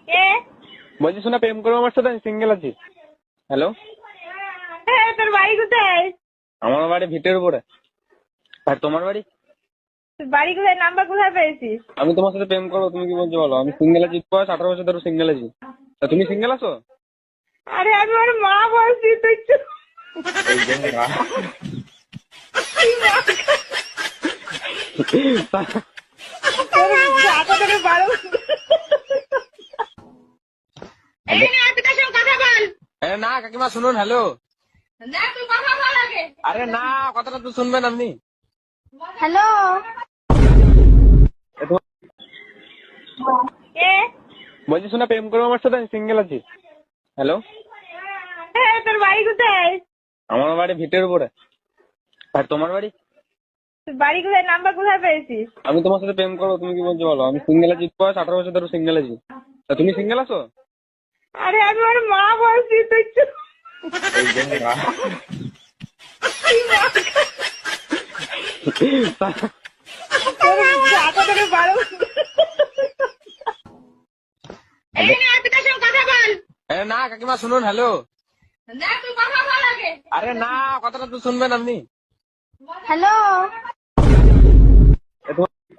কে? বলছি শোনা, প্রেম করবো আমার সাথে? সিঙ্গেল আছি। হ্যালো, হ্যাঁ, তোর বাড়ি কোথায়? আমার বাড়ি ভিটের উপরে। আর তোমার বাড়ি? তোর বাড়ি কোথায়? নাম্বার কোথায় পেয়েছিস? আমি তোমার সাথে প্রেম করবো, তুমি কি বলছো বলো? আমি সিঙ্গেল আছি, বয়স 18 বছর ধরে সিঙ্গেল আছি। তা তুমি সিঙ্গেল আছো? আরে আমি ওর মা বলছি, তুই চুপ। এই যে মা। তুই মা। তোর জাতা তোকে বারো। এই নে, তুই তার সঙ্গে কথা বল। আরে না কাকিমা, শুনুন। হ্যালো, না, তুই কথা বল আগে। আরে না, কথাটা তো শুনবেন আপনি। হ্যালো। কে? বলছি শোনা, প্রেম করবো আমার সাথে? সিঙ্গেল আছি। হ্যালো, হ্যাঁ, তোর বাড়ি কোথায়? আমার বাড়ি ভিটের উপরে। আর তোমার বাড়ি? তোর বাড়ি কোথায়? নাম্বার কোথায় পেয়েছিস? আমি তোমার সাথে প্রেম করবো, তুমি কি বলছো বলো? আমি সিঙ্গেল আছি, বয়স 18 বছর ধরে সিঙ্গেল আছি। তা তুমি সিঙ্গেল আছো? আরে আমি ওর মা বলছি, তুই চুপ। এই যে মা। তুই মা। তোর জাতা তোকে বারো। এই নে, তুই তার সঙ্গে কথা বল। আরে না কাকিমা, শুনুন। হ্যালো, না, তুই কথা বল আগে। আরে না, কথাটা তো শুনবেন আপনি। হ্যালো।